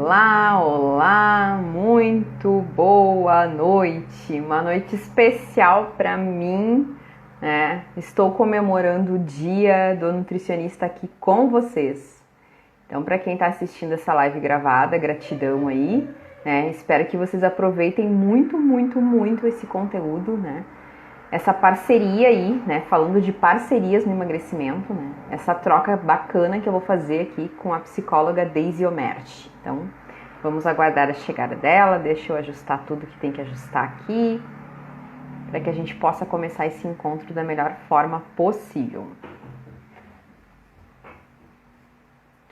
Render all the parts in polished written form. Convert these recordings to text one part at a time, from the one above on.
Olá, olá, muito boa noite, uma noite especial para mim, né? Estou comemorando o Dia do Nutricionista aqui com vocês. Então, para quem está assistindo essa live gravada, gratidão aí, né? Espero que vocês aproveitem muito esse conteúdo, né? Essa parceria aí, né? Falando de parcerias no emagrecimento, né? Essa troca bacana que eu vou fazer aqui com a psicóloga Daisy Omerti. Então, vamos aguardar a chegada dela. Deixa eu ajustar tudo que tem que ajustar aqui, para que a gente possa começar esse encontro da melhor forma possível. Muito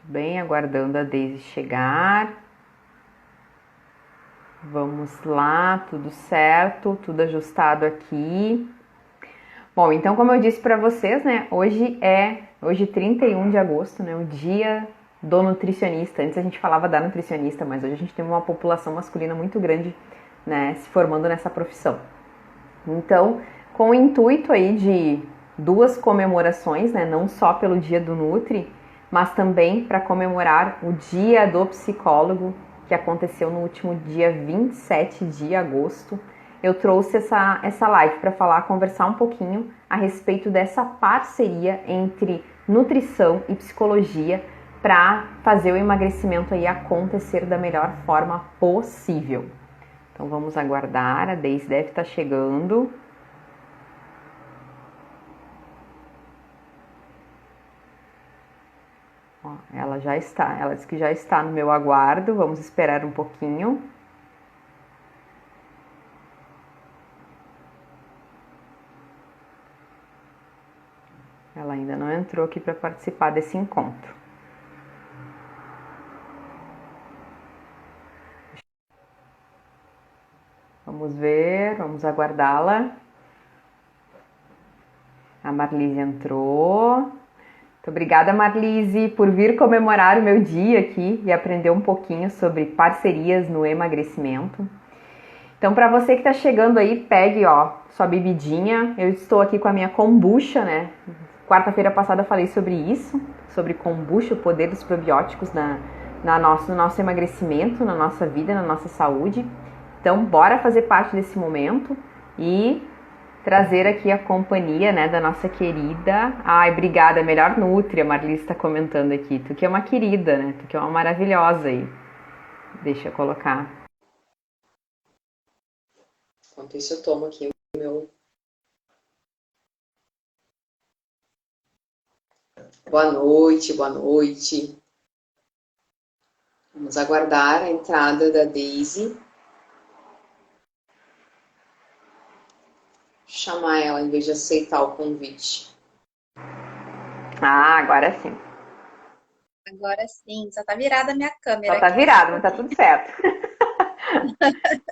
bem, aguardando a Daisy chegar. Vamos lá, tudo certo, tudo ajustado aqui. Bom, então como eu disse para vocês, né, hoje 31 de agosto, né, o dia do nutricionista. Antes a gente falava da nutricionista, mas hoje a gente tem uma população masculina muito grande, né, se formando nessa profissão. Então, com o intuito aí de duas comemorações, né, não só pelo dia do Nutri, mas também para comemorar o dia do psicólogo, que aconteceu no último dia 27 de agosto, eu trouxe essa live para conversar um pouquinho a respeito dessa parceria entre nutrição e psicologia para fazer o emagrecimento aí acontecer da melhor forma possível. Então vamos aguardar, a Deise deve estar chegando. Ó, ela já está, ela disse que já está no meu aguardo, vamos esperar um pouquinho. Ela ainda não entrou aqui para participar desse encontro. Vamos ver, vamos aguardá-la. A Marlise entrou. Muito obrigada, Marlise, por vir comemorar o meu dia aqui e aprender um pouquinho sobre parcerias no emagrecimento. Então, para você que está chegando aí, pegue, ó, sua bebidinha. Eu estou aqui com a minha kombucha, né? Quarta-feira passada eu falei sobre isso, sobre kombucha, o poder dos probióticos no nosso emagrecimento, na nossa vida, na nossa saúde. Então, bora fazer parte desse momento e trazer aqui a companhia, né, da nossa querida... Ai, obrigada, melhor Nutri, a Marli está comentando aqui. Tu que é uma querida, né? Tu que é uma maravilhosa aí. Deixa eu colocar. Enquanto isso eu tomo aqui o meu... Boa noite, boa noite. Vamos aguardar a entrada da Daisy. Chamar ela em vez de aceitar o convite. Ah, agora sim. Agora sim, só tá virada a minha câmera. Só tá virada, mas tá tudo certo.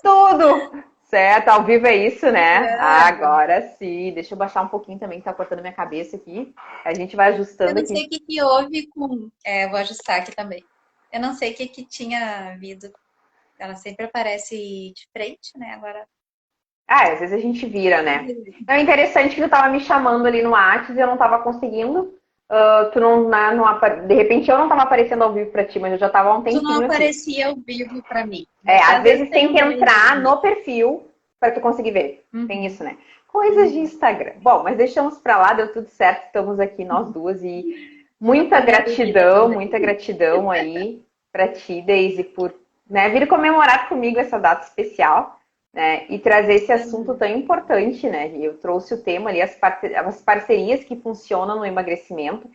Tudo certo, ao vivo é isso, né? Agora sim. Deixa eu baixar um pouquinho também, que tá cortando minha cabeça aqui. A gente vai ajustando Eu não aqui. sei o que houve com... vou ajustar aqui também. Eu não sei o que tinha havido. Ela sempre aparece de frente, né? Agora... Às vezes a gente vira, né? Então é interessante que tu tava me chamando ali no WhatsApp e eu não tava conseguindo. Tu não, de repente eu não tava aparecendo ao vivo pra ti, mas eu já tava há um Tu não tempinho aqui. aparecia ao vivo pra mim. Às vezes tem que entrar no perfil para tu conseguir ver. Tem isso, né? Coisas de Instagram. Bom, mas deixamos pra lá, deu tudo certo, estamos aqui nós duas e muita gratidão aí pra ti, Daisy, por, né, vir comemorar comigo essa data especial, né, e trazer esse assunto tão importante, né? Eu trouxe o tema ali, as parcerias que funcionam no emagrecimento,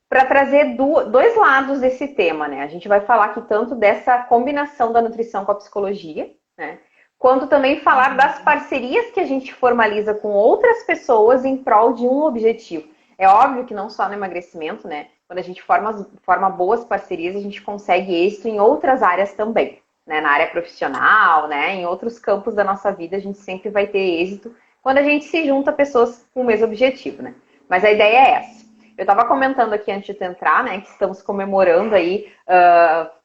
para trazer dois lados desse tema, né? A gente vai falar aqui tanto dessa combinação da nutrição com a psicologia, né? Quanto também falar das parcerias que a gente formaliza com outras pessoas em prol de um objetivo. É óbvio que não só no emagrecimento, né? Quando a gente forma boas parcerias, a gente consegue êxito em outras áreas também, né? Na área profissional, né? Em outros campos da nossa vida, a gente sempre vai ter êxito quando a gente se junta a pessoas com o mesmo objetivo, né? Mas a ideia é essa. Eu estava comentando aqui antes de tu entrar, né, que estamos comemorando aí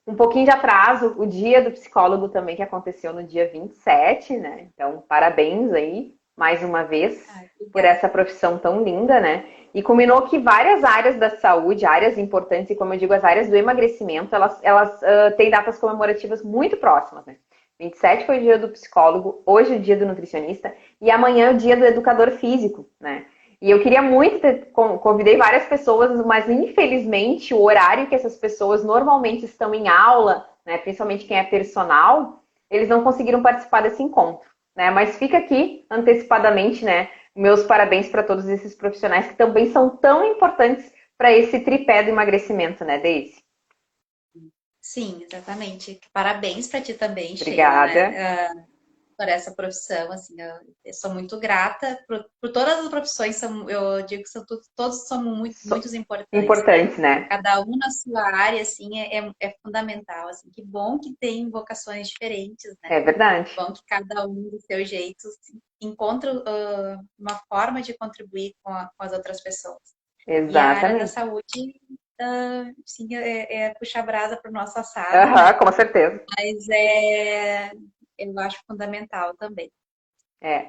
um pouquinho de atraso o dia do psicólogo também, que aconteceu no dia 27, né? Então, parabéns aí, mais uma vez, por obrigada. essa profissão tão linda, né? E combinou que várias áreas da saúde, áreas importantes, e como eu digo, as áreas do emagrecimento, elas têm datas comemorativas muito próximas, né? 27 foi o dia do psicólogo, hoje é o dia do nutricionista, e amanhã é o dia do educador físico, né? E eu queria muito convidei várias pessoas, mas infelizmente o horário que essas pessoas normalmente estão em aula, né, principalmente quem é personal, eles não conseguiram participar desse encontro, né? Mas fica aqui antecipadamente, né, meus parabéns para todos esses profissionais que também são tão importantes para esse tripé do emagrecimento, né, Daisy? Sim, exatamente. Parabéns para ti também, Sheila, Obrigada. né? Por essa profissão, assim, eu sou muito grata por todas as profissões, eu digo que todos são muito importantes. Importantes, né? Cada um na sua área, assim, é fundamental, assim. Que bom que tem vocações diferentes, né? É verdade. Bom que cada um do seu jeito assim, encontra uma forma de contribuir com as outras pessoas. E a área da Exatamente. saúde, sim, é puxar brasa para o nosso assado, Aham, né? com certeza. Mas eu acho fundamental também.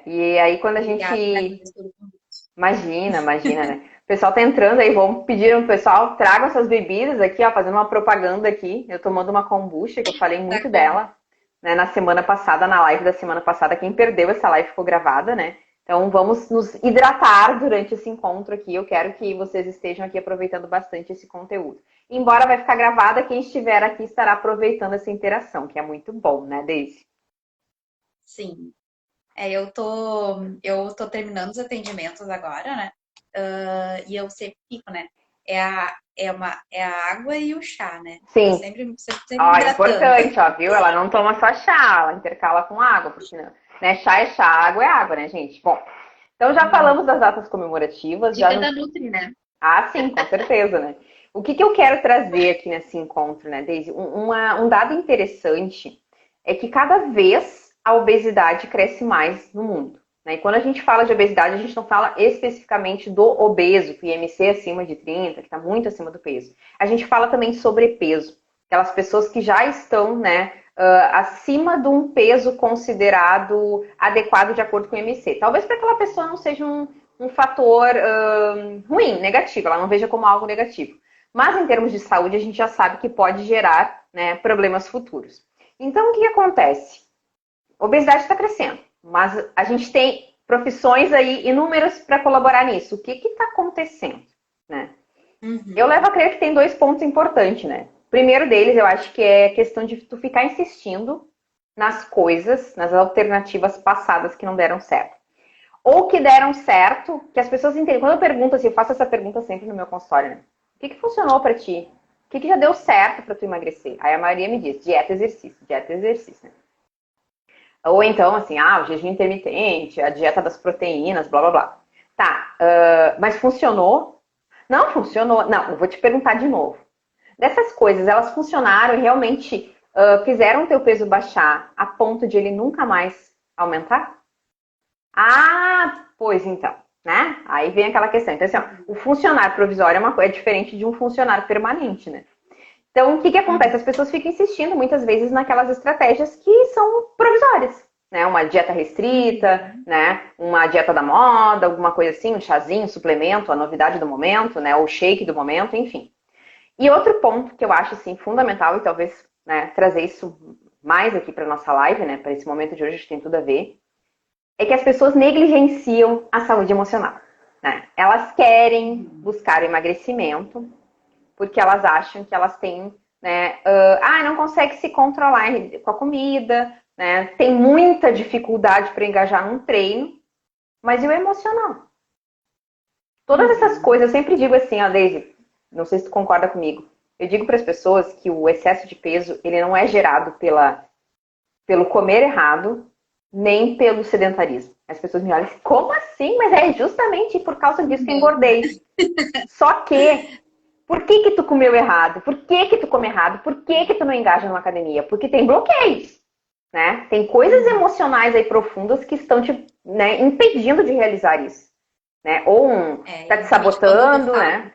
E aí quando a Obrigada, gente... Agnes, pelo convite. Imagina, né? O pessoal tá entrando aí, vamos pedir ao pessoal, tragam essas bebidas aqui, ó, fazendo uma propaganda aqui. Eu tomando uma kombucha, que eu falei Tá muito com... dela, né, na semana passada, na live da semana passada. Quem perdeu essa live ficou gravada, né? Então vamos nos hidratar durante esse encontro aqui. Eu quero que vocês estejam aqui aproveitando bastante esse conteúdo. Embora vai ficar gravada, quem estiver aqui estará aproveitando essa interação, que é muito bom, né, Daisy? Sim. Eu tô terminando os atendimentos agora, né? E eu sempre fico, né? É a água e o chá, né? Tô Sim. sempre me Ó, hidratando. importante, ó, viu? Ela não toma só chá, ela intercala com água, porque né, chá é chá, água é água, né, gente? Bom, então já falamos das datas comemorativas, já Dica nos... da Nutri, né? Ah, sim, com certeza, né? O que eu quero trazer aqui nesse encontro, né, Daisy? Um dado interessante é que cada vez a obesidade cresce mais no mundo, né? E quando a gente fala de obesidade, a gente não fala especificamente do obeso, com IMC acima de 30, que está muito acima do peso. A gente fala também sobrepeso, aquelas pessoas que já estão, né, acima de um peso considerado adequado de acordo com o IMC. Talvez para aquela pessoa não seja um fator ruim, negativo, ela não veja como algo negativo. Mas em termos de saúde, a gente já sabe que pode gerar, né, problemas futuros. Então, o que acontece? A obesidade está crescendo, mas a gente tem profissões aí inúmeras para colaborar nisso. O que está acontecendo? Né? Eu Uhum. levo a crer que tem dois pontos importantes, né? O primeiro deles, eu acho que é a questão de tu ficar insistindo nas coisas, nas alternativas passadas que não deram certo. Ou que deram certo, que as pessoas entendem. Quando eu pergunto assim, eu faço essa pergunta sempre no meu consultório, né? O que funcionou para ti? O que já deu certo para tu emagrecer? Aí a maioria me diz, dieta, exercício, né? Ou então, assim, o jejum intermitente, a dieta das proteínas, blá, blá, blá. Tá, mas funcionou? Não funcionou. Não, eu vou te perguntar de novo. Dessas coisas, elas funcionaram e realmente fizeram o teu peso baixar a ponto de ele nunca mais aumentar? Ah, pois então, né? Aí vem aquela questão. Então, assim, ó, o funcionário provisório é uma coisa diferente de um funcionário permanente, né? Então, o que acontece? As pessoas ficam insistindo muitas vezes naquelas estratégias que são provisórias, né? Uma dieta restrita, né? Uma dieta da moda, alguma coisa assim, um chazinho, um suplemento, a novidade do momento, né? O shake do momento, enfim. E outro ponto que eu acho assim fundamental e talvez, né, trazer isso mais aqui para nossa live, né? Para esse momento de hoje, acho que tem tudo a ver, é que as pessoas negligenciam a saúde emocional, né? Elas querem buscar o emagrecimento porque elas acham que elas têm, né, não consegue se controlar com a comida, né, tem muita dificuldade para engajar num treino, mas e o emocional? Todas essas coisas, eu sempre digo assim, ó, Daisy, não sei se tu concorda comigo, eu digo para as pessoas que o excesso de peso, ele não é gerado pelo comer errado, nem pelo sedentarismo. As pessoas me olham assim, como assim? Mas é justamente por causa disso que eu Não. engordei. Só que por que tu comeu errado? Por que tu come errado? Por que tu não engaja numa academia? Porque tem bloqueios, né? Tem coisas emocionais aí profundas que estão te, né, impedindo de realizar isso, né? Ou tá te Exatamente. Quando tu sabotando, fala, né?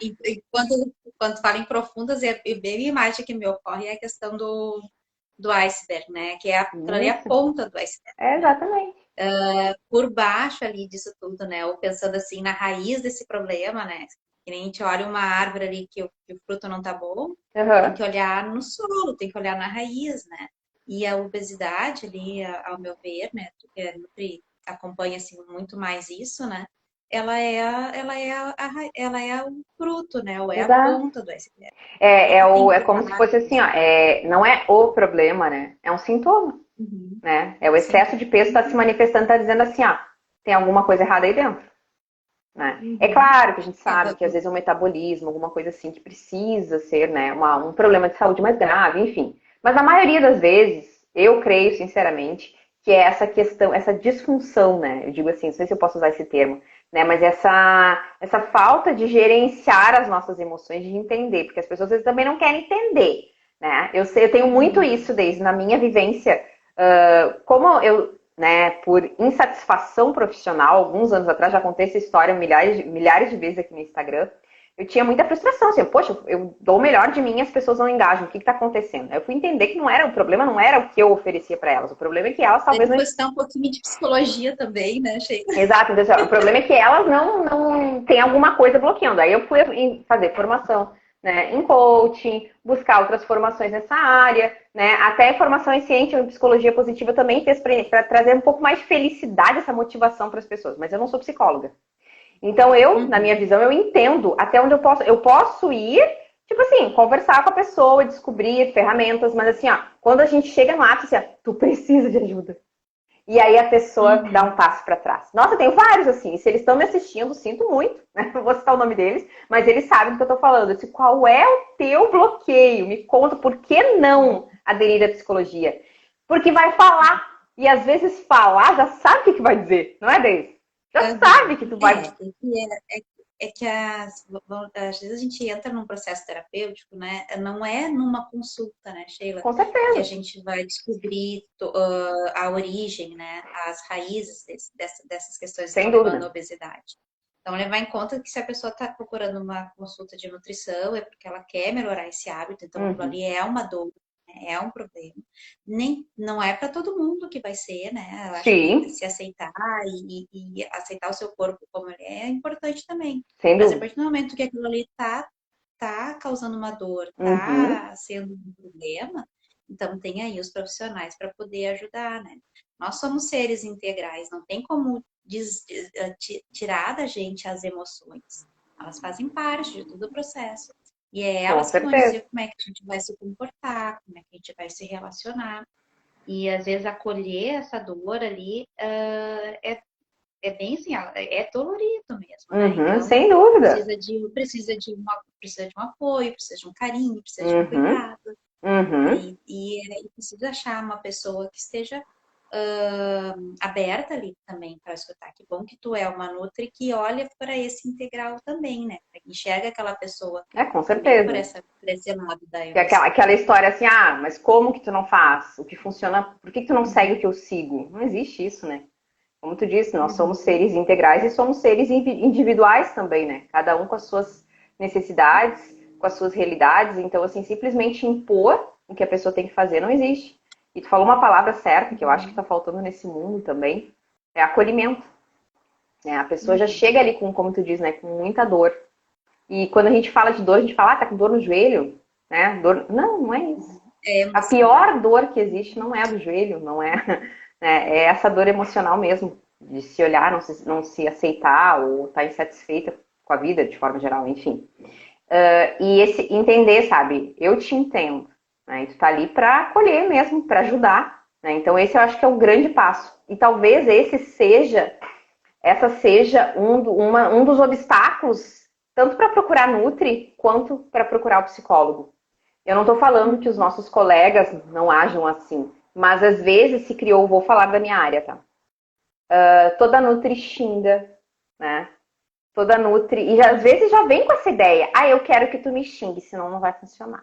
quando tu fala em profundas, bem a imagem que me ocorre é a questão do iceberg, né? Que aquilo ali é a Isso, ponta do iceberg, né? exatamente. por baixo ali disso tudo, né? Ou pensando assim na raiz desse problema, né? Que nem a gente olha uma árvore ali que o fruto não tá bom, tem Aham. que olhar no solo, tem que olhar na raiz, né? E a obesidade ali, ao meu ver, né? Porque a Nutri acompanha assim muito mais isso, né? Ela é o fruto, né? Ou é a Exato. ponta do iceberg. É É, que tem é por como se baixo. fosse assim, ó, não é o problema, né? É um sintoma, Uhum. né? É o excesso Sintoma. de peso está se manifestando, está dizendo assim, ó, tem alguma coisa errada aí dentro, né? É Uhum. claro que a gente É, sabe que às vezes é um metabolismo, alguma coisa assim que precisa ser, né, um problema de saúde mais grave, enfim. Mas na maioria das vezes, eu creio sinceramente que é essa questão, essa disfunção, né? Eu digo assim, não sei se eu posso usar esse termo, né? Mas essa falta de gerenciar as nossas emoções, de entender, porque as pessoas às vezes também não querem entender, né? Eu sei, eu tenho muito uhum. isso desde na minha vivência, como eu, né, por insatisfação profissional, alguns anos atrás, já contei essa história milhares de vezes aqui no Instagram, eu tinha muita frustração, assim, poxa, eu dou o melhor de mim e as pessoas não engajam, o que está acontecendo? Eu fui entender que não era, o problema não era o que eu oferecia para elas, o problema é que elas Daí talvez não. depois tá um pouquinho de psicologia também, né, Sheila? Exato, então, assim, o problema é que elas não têm alguma coisa bloqueando. Aí eu fui fazer formação, né, em coaching, buscar outras formações nessa área, né, até formação em ciência e psicologia positiva também fez para trazer um pouco mais de felicidade, essa motivação para as pessoas. Mas eu não sou psicóloga. Então eu, na minha Uhum. visão, eu entendo até onde eu posso ir, tipo assim, conversar com a pessoa, descobrir ferramentas, mas assim, ó, quando a gente chega no ápice, assim, ó, tu precisa de ajuda. E aí a pessoa dá Uhum. um passo para trás. Nossa, eu tenho vários assim. E se eles estão me assistindo, sinto muito, né? Não vou citar o nome deles, mas eles sabem do que eu estou falando. Eu disse, qual é o teu bloqueio? Me conta por que não aderir à psicologia? Porque vai falar. E às vezes falar já sabe o que vai dizer, não é, Deise? Já Uhum. sabe que tu vai. É que às vezes a gente entra num processo terapêutico, né? Não é numa consulta, né, Sheila, Com que a certeza. gente vai descobrir a origem, né? As raízes dessas questões que Sem estão levando à dúvida. obesidade. Então, levar em conta que se a pessoa está procurando uma consulta de nutrição, é porque ela quer melhorar esse hábito, então aquilo Uhum. ali é uma dor, né? É um problema. Nem, não é para todo mundo que vai ser, né? Eu acho que Sim, se aceitar e aceitar o seu corpo como ele é importante também. sem Mas a dúvida. partir do momento que aquilo ali tá causando uma dor, Uhum. tá sendo um problema, então tem aí os profissionais para poder ajudar, né? Nós somos seres integrais, não tem como tirar da gente as emoções. Elas fazem parte de todo o processo. E é Com elas que vão dizer certeza. como é que a gente vai se comportar, como é que a gente vai se relacionar. E às vezes acolher essa dor ali é bem assim, é dolorido mesmo, né? Uhum. Então Sem dúvida. precisa de um apoio, precisa de um carinho, precisa de um Uhum. cuidado, né? Uhum. E precisa achar uma pessoa que esteja aberta ali também para escutar. Que bom que tu é uma nutri que olha para esse integral também, né? Que enxerga aquela pessoa É, com também certeza. por esse lado da Que é emoção. aquela história assim, ah, mas como que tu não faz? O que funciona, por que que tu não segue o Uhum, que eu sigo? Não existe isso, né? Como tu disse, nós somos uhum, seres integrais e somos seres individuais também, né? Cada um com as suas necessidades, com as suas realidades. Então, assim, simplesmente impor o que a pessoa tem que fazer não existe. E tu falou uma palavra certa, que eu acho que uhum, está faltando nesse mundo também, é acolhimento. Né? A pessoa já uhum. chega ali com, como tu diz, né, com muita dor. E quando a gente fala de dor, a gente fala, ah, tá com dor no joelho, né? Dor. Não, não é isso. É A emocional. pior dor que existe não é a do joelho, não é, é essa dor emocional mesmo, de se olhar, não se aceitar ou estar insatisfeita com a vida de forma geral, enfim. E esse entender, sabe? Eu te entendo, né? E tu tá ali para acolher mesmo, para ajudar, né? Então esse eu acho que é o grande passo. E talvez essa seja um dos obstáculos, tanto para procurar Nutri quanto para procurar o psicólogo. Eu não estou falando que os Uhum. nossos colegas não ajam assim, mas às vezes se criou, vou falar da minha área, tá? Toda Nutri xinga, né? Toda Nutri, e às vezes já vem com essa ideia, ah, eu quero que tu me xingue, senão não vai funcionar.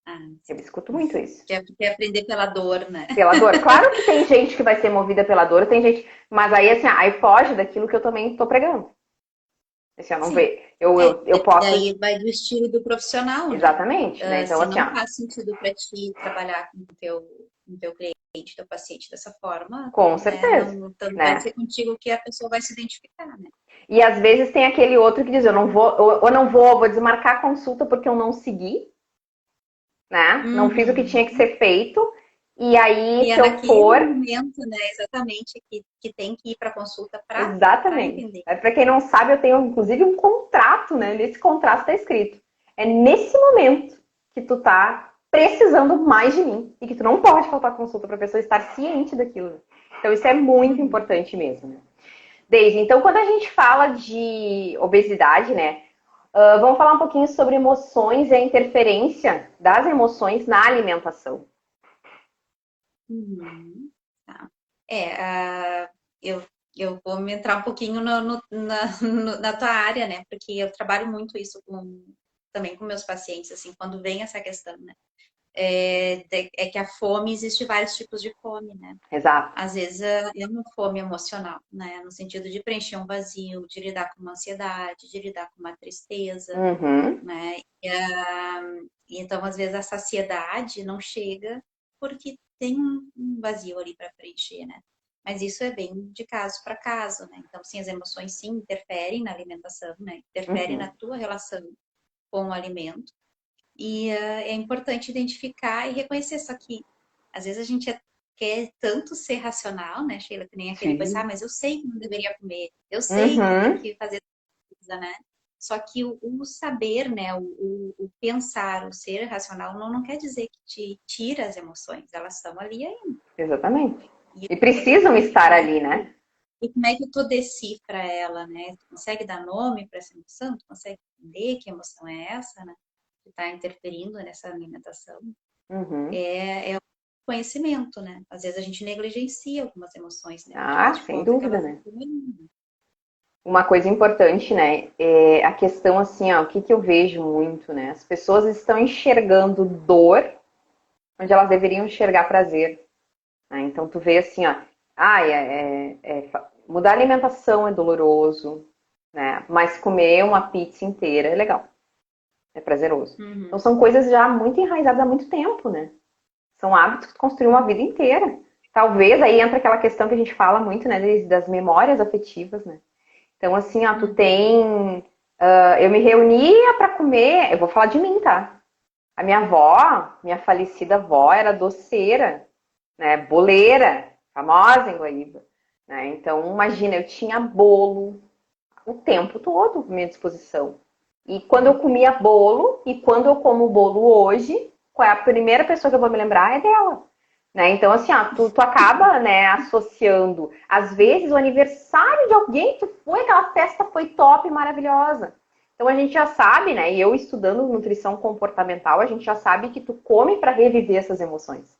Ah, Eu sim. escuto muito isso. Quer aprender pela dor, né? Pela dor. Claro que tem gente que vai ser movida pela dor, tem gente, mas aí assim, aí foge daquilo que eu também estou pregando. Assim, eu não Sim. veio. Eu, É, eu, eu posso. daí vai do estilo do profissional, né? Exatamente, né? Então, Se assim, não ó, faz sentido para ti trabalhar com o teu cliente, teu paciente dessa forma, Com né? certeza, Não, tanto né? vai ser contigo que a pessoa vai se identificar, né? E às vezes tem aquele outro que diz, eu não vou, ou não vou desmarcar a consulta porque eu não segui, né? Não fiz o que tinha que Uhum. ser feito. E aí, E é se eu naquele for, momento, né, exatamente, que tem que ir para consulta para exatamente. entender. Para quem não sabe, eu tenho inclusive um contrato, né? Nesse contrato está escrito. É nesse momento que tu tá precisando mais de mim e que tu não pode faltar consulta para a pessoa estar ciente daquilo. Então isso é muito Uhum. importante mesmo, né? Deise, então quando a gente fala de obesidade, né? Vamos falar um pouquinho sobre emoções e a interferência das emoções na alimentação. Uhum. Tá. Eu, eu vou me entrar um pouquinho na tua área, né? Porque eu trabalho muito isso também com meus pacientes, assim, quando vem essa questão, né? É que a fome, existe vários tipos de fome, né? Exato. Às vezes é uma fome emocional, né? No sentido de preencher um vazio, de lidar com uma ansiedade, de lidar com uma tristeza, Uhum. né? E então, às vezes, a saciedade não chega porque tem um vazio ali para preencher, né? Mas isso é bem de caso para caso, né? Então, sim, as emoções sim interferem na alimentação, né? Interferem na Uhum. tua relação com o alimento. E é importante identificar e reconhecer. Só que, às vezes, a gente quer tanto ser racional, né, Sheila? Que nem aquele coisa, Sim. mas eu sei que não deveria comer, eu sei que tem Uhum. que fazer coisa, né? Só que o saber, né, o pensar, o ser racional, não quer dizer que te tira as emoções, elas estão ali ainda. Exatamente. E, E precisam e estar como é ali, né? como é que tu decifra ela, né? Tu consegue dar nome para essa emoção? Tu consegue entender que emoção é essa, né? Que está interferindo nessa alimentação? Uhum. É o conhecimento, né? Às vezes a gente negligencia algumas emoções, né? A gente Ah, faz de sem conta que dúvida, elas não né? estão ali. Uma coisa importante, né, é a questão assim, ó, o que eu vejo muito, né? As pessoas estão enxergando dor onde elas deveriam enxergar prazer, né? Então tu vê assim, ó, mudar a alimentação é doloroso, né? Mas comer uma pizza inteira é legal, é prazeroso. Então Uhum. são coisas já muito enraizadas há muito tempo, né? São hábitos que tu construiu uma vida inteira. Talvez aí entra aquela questão que a gente fala muito, né, das memórias afetivas, né? Então, assim, ó, tu Uhum. tem. Eu me reunia para comer. Eu vou falar de mim, tá? A minha avó, minha falecida avó, era doceira, né? Boleira, famosa em Guaíba. Né? Então, imagina, eu tinha bolo o tempo todo à minha disposição. E quando eu comia bolo, e quando eu como bolo hoje, qual é a primeira pessoa que eu vou me lembrar? É dela. Né? Então, assim, ó, tu acaba, né, associando. Às vezes, o aniversário de alguém, tu foi, aquela festa foi top, maravilhosa. Então, a gente já sabe, né, e eu estudando nutrição comportamental, a gente já sabe que tu come para reviver essas emoções,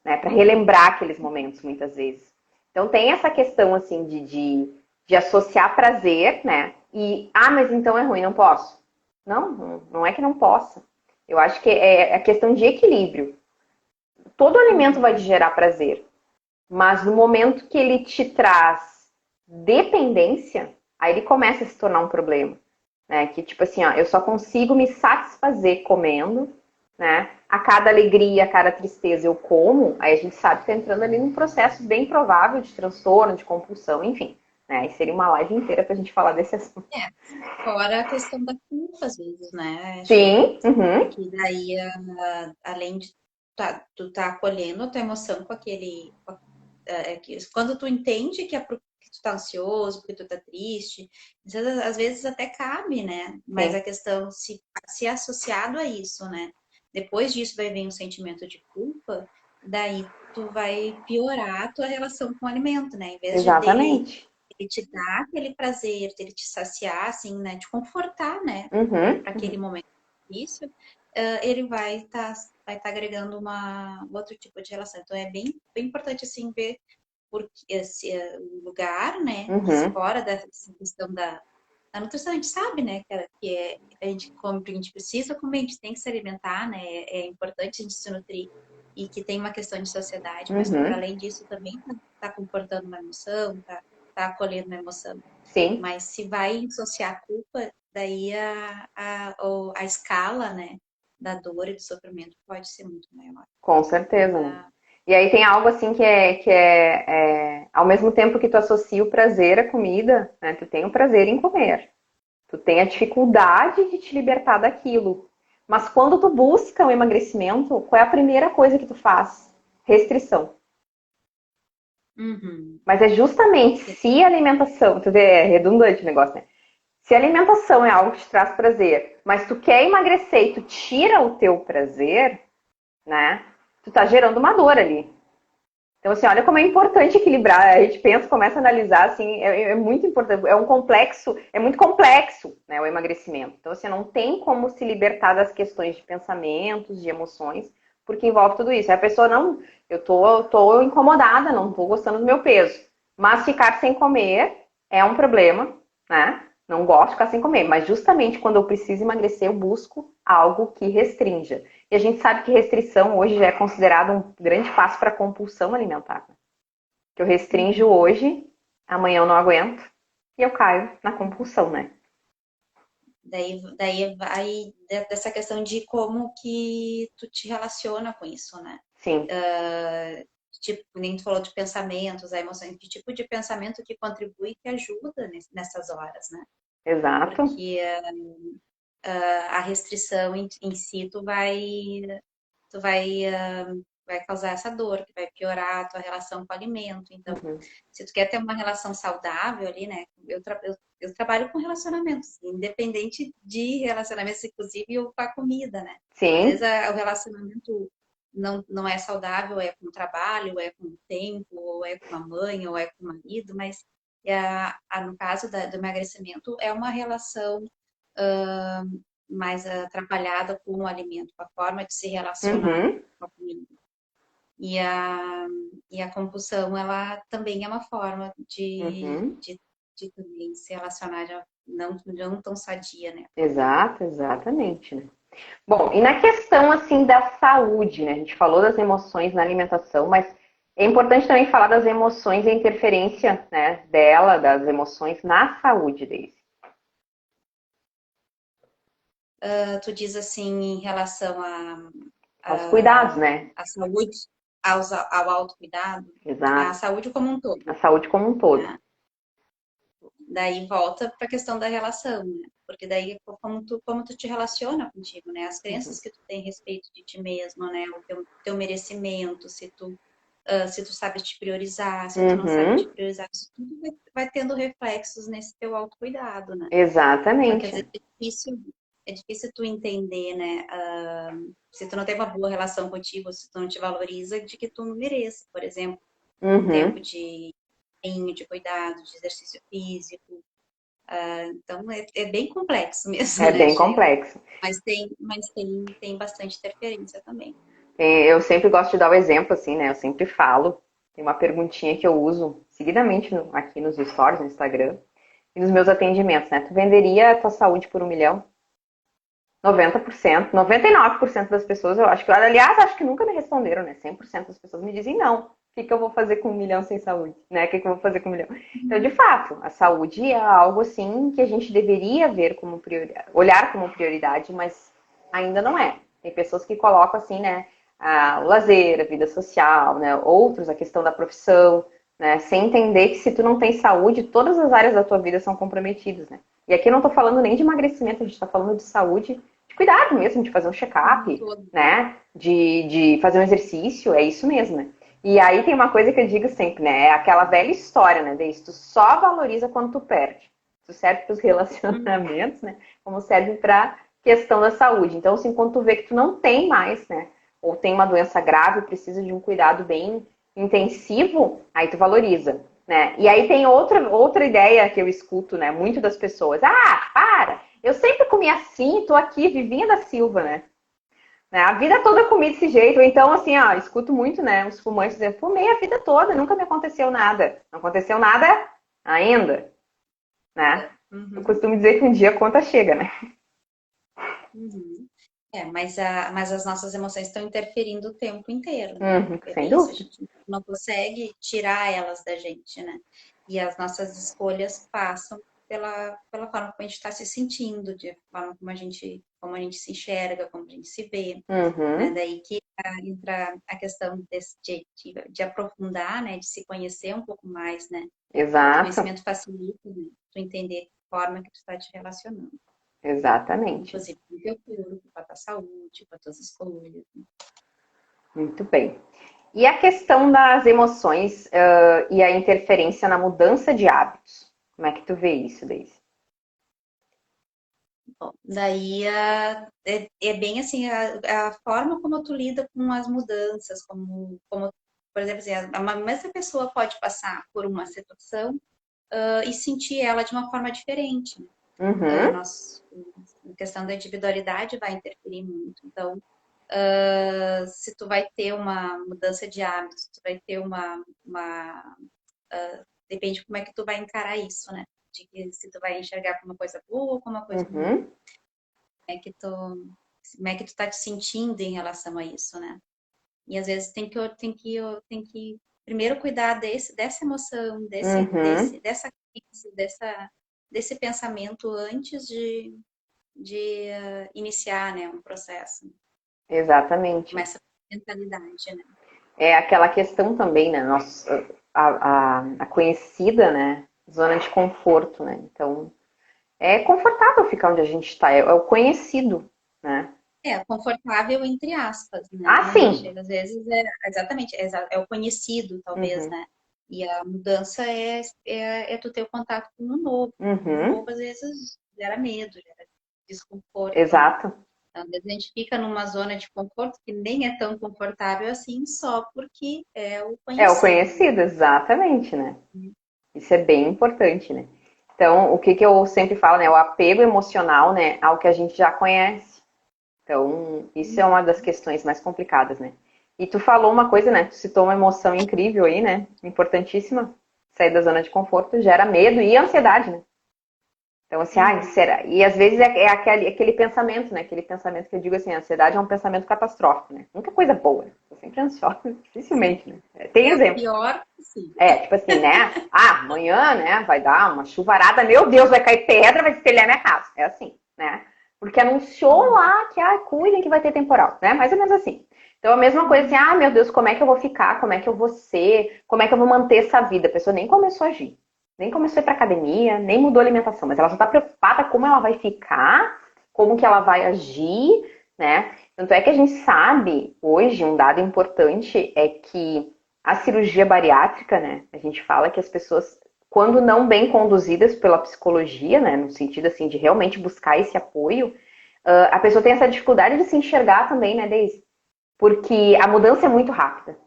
né, para relembrar aqueles momentos, muitas vezes. Então, tem essa questão, assim, de associar prazer, né, mas então é ruim, não posso. Não, não é que não possa. Eu acho que é a questão de equilíbrio. Todo alimento vai te Uhum. gerar prazer, mas no momento que ele te traz dependência, aí ele começa a se tornar um problema. Né? Que tipo assim, ó, eu só consigo me satisfazer comendo, né? A cada alegria, a cada tristeza eu como, aí a gente sabe que tá entrando ali num processo bem provável de transtorno, de compulsão, enfim. Né? Aí seria uma live inteira pra gente falar desse assunto. É, fora a questão da culpa, às vezes, né, Sheila? Sim, uhum, Porque daí, além de tu tá acolhendo a tua emoção com aquele. Quando tu entende que é porque tu tá ansioso, porque tu tá triste, às vezes até cabe, né? Mas sim, a questão, se associado a isso, né? Depois disso vai vir um sentimento de culpa, daí tu vai piorar a tua relação com o alimento, né? Em vez exatamente. ele te dar aquele prazer, dele te saciar, assim, né? Te confortar, né? Para Uhum, aquele uhum. momento isso, ele vai tá agregando outro tipo de relação. Então é bem importante assim ver porque esse o lugar, né, Uhum. fora dessa questão da nutrição, a gente sabe, né, a gente come porque a gente precisa comer, a gente tem que se alimentar, né, é importante a gente se nutrir e que tem uma questão de sociedade, mas para Uhum. além disso também tá comportando uma emoção, tá acolhendo uma emoção. Sim, Mas se vai associar a culpa, daí a escala, né, da dor e do sofrimento pode ser muito maior. com Então, certeza. Né? E aí tem algo assim ao mesmo tempo que tu associa o prazer à comida, né? Tu tem o prazer em comer. Tu tem a dificuldade de te libertar daquilo. Mas quando tu busca o emagrecimento, qual é a primeira coisa que tu faz? Restrição. Uhum. Mas é justamente se a alimentação, tu vê, é redundante o negócio, né? Se a alimentação é algo que te traz prazer, mas tu quer emagrecer e tu tira o teu prazer, né? Tu tá gerando uma dor ali. Então, assim, olha como é importante equilibrar. A gente pensa, começa a analisar, assim, é muito importante. É muito complexo, né, o emagrecimento. Então, assim, não tem como se libertar das questões de pensamentos, de emoções, porque envolve tudo isso. Aí a pessoa, não, tô incomodada, não tô gostando do meu peso. Mas ficar sem comer é um problema, né? Não gosto de ficar sem comer. Mas justamente quando eu preciso emagrecer, eu busco algo que restrinja. E a gente sabe que restrição hoje já é considerado um grande passo para a compulsão alimentar. Que eu restringo hoje, amanhã eu não aguento e eu caio na compulsão, né? Daí vai dessa questão de como que tu te relaciona com isso, né? Sim. Tipo, nem tu falou de pensamentos, a emoção, que tipo de pensamento que contribui, que ajuda nessas horas, né? Exato. Porque a restrição em si, tu vai causar essa dor, que vai piorar a tua relação com o alimento. Então, se tu quer ter uma relação saudável ali, né? Eu trabalho com relacionamentos, independente de relacionamentos, inclusive com a comida, né? Sim. Às vezes o relacionamento não é saudável, é com o trabalho, ou é com o tempo, ou é com a mãe, ou é com o marido, mas no caso do emagrecimento, é uma relação mais atrapalhada com o alimento, com a forma de se relacionar com a comida. E a compulsão, ela também é uma forma de também se relacionar não tão sadia, né? Exatamente, né? Bom, e na questão, assim, da saúde, né? A gente falou das emoções na alimentação, mas é importante também falar das emoções e a interferência, né, das emoções na saúde deles. Tu diz assim, em relação Aos cuidados, né? à saúde, ao autocuidado, Exato. à saúde como um todo. A saúde como um todo. Né? Daí volta para a questão da relação, né? Porque daí como tu te relaciona contigo, né? As crenças que tu tem a respeito de ti mesmo, né? O teu merecimento, se tu sabe te priorizar, se tu não sabe te priorizar, isso tudo vai tendo reflexos nesse teu autocuidado, né? Porque às Exatamente. vezes é difícil tu entender, né? Se tu não tem uma boa relação contigo, se tu não te valoriza, de que tu não mereça, por exemplo, um tempo de cuidado, de exercício físico. Então, é bem complexo mesmo, É né, bem Sheila? complexo. Mas tem bastante interferência também. Eu sempre gosto de dar o exemplo, assim, né? Eu sempre falo. Tem uma perguntinha que eu uso seguidamente aqui nos stories, no Instagram, e nos meus atendimentos, né? Tu venderia a tua saúde por 1 milhão? 90%, 99% das pessoas, eu acho que, aliás, acho que nunca me responderam, né? 100% das pessoas me dizem não. O que eu vou fazer com 1 milhão sem saúde? Né? O que eu vou fazer com 1 milhão? Então, de fato, a saúde é algo assim que a gente deveria ver como prioridade, olhar como prioridade, mas ainda não é. Tem pessoas que colocam assim, né? O lazer, a vida social, né? Outros, a questão da profissão, né? Sem entender que se tu não tem saúde, todas as áreas da tua vida são comprometidas, né? E aqui eu não tô falando nem de emagrecimento, a gente tá falando de saúde, de cuidado mesmo, de fazer um check-up, né? De fazer um exercício, é isso mesmo, né? E aí tem uma coisa que eu digo sempre, né? É aquela velha história, né? Desde tu só valoriza quando tu perde. Isso serve para os relacionamentos, né? Como serve para questão da saúde. Então, assim, quando tu vê que tu não tem mais, né? Ou tem uma doença grave, precisa de um cuidado bem intensivo, aí tu valoriza, né? E aí tem outra ideia que eu escuto, né? Muito das pessoas. Ah, para! Eu sempre comi assim, tô aqui, vivinha da Silva, né? A vida toda eu comi desse jeito. Então, assim, ó, escuto muito, né? Os fumantes dizendo, fumei a vida toda, nunca me aconteceu nada. Não aconteceu nada ainda, né? Eu costumo dizer que um dia a conta chega, né? Mas as nossas emoções estão interferindo o tempo inteiro, né? É Sem bem isso, a dúvida. gente não consegue tirar elas da gente, né? E as nossas escolhas passam pela forma como a gente está se sentindo, de forma como a gente se enxerga, como a gente se vê. Né? Daí que entra a questão de aprofundar, né? De se conhecer um pouco mais, né? O Exato, conhecimento facilita, né? Tu entender a forma que tu está te relacionando. exatamente. Inclusive com o teu corpo, com a tua saúde, com as tuas escolhas. Muito bem. E a questão das emoções, e a interferência na mudança de hábitos? Como é que tu vê isso, Daisy? Bom, daí é bem assim, a forma como tu lida com as mudanças, como por exemplo, assim, a mesma pessoa pode passar por uma situação e sentir ela de uma forma diferente, né? Uhum, A questão da individualidade vai interferir muito. Então, se tu vai ter uma mudança de hábitos, tu vai ter depende de como é que tu vai encarar isso, né? De que se tu vai enxergar como uma coisa boa ou como uma coisa ruim. uhum, Como é que tu tá te sentindo em relação a isso, né? E às vezes tem que primeiro cuidar dessa emoção, uhum, desse pensamento antes de iniciar, né, um processo. exatamente. Começa com a mentalidade, né? É aquela questão também, né? A conhecida, né? Zona de conforto, né? Então, é confortável ficar onde a gente está, é o conhecido, né? É, confortável entre aspas, né? Ah, sim! Chega, às vezes exatamente, é o conhecido, talvez, Uhum, né? E a mudança é tu ter o contato com o novo. O uhum, novo, às vezes, gera medo, gera desconforto, né? exato. Então, às vezes a gente fica numa zona de conforto que nem é tão confortável assim, só porque é o É o conhecido, né? conhecido, exatamente, né? Isso é bem importante, né? Então, o que eu sempre falo, né? O apego emocional, né? Ao que a gente já conhece. Então, isso é uma das questões mais complicadas, né? E tu falou uma coisa, né? Tu citou uma emoção incrível aí, né? Importantíssima. Sair da zona de conforto gera medo e ansiedade, né? Então, assim, ah, Uhum. será? E às vezes é aquele pensamento, né? Aquele pensamento que eu digo assim, a ansiedade é um pensamento catastrófico, né? Nunca é coisa boa, né? Tô sempre ansiosa, dificilmente, né? Tem É o exemplo. pior possível. É, tipo assim, né? Ah, amanhã, né, vai dar uma chuvarada, meu Deus, vai cair pedra, vai espelhar minha casa. É assim, né? Porque anunciou Uhum. lá que, ah, cuidem que vai ter temporal, né? Mais ou menos assim. Então, a mesma coisa assim, ah, meu Deus, como é que eu vou ficar? Como é que eu vou ser? Como é que eu vou manter essa vida? A pessoa nem começou a agir. Nem começou a ir pra academia, nem mudou a alimentação, mas ela já tá preocupada como ela vai ficar, como que ela vai agir, né? Tanto é que a gente sabe, hoje, um dado importante é que a cirurgia bariátrica, né? A gente fala que as pessoas, quando não bem conduzidas pela psicologia, né? No sentido assim de realmente buscar esse apoio, a pessoa tem essa dificuldade de se enxergar também, né, Deise? Porque a mudança é muito rápida.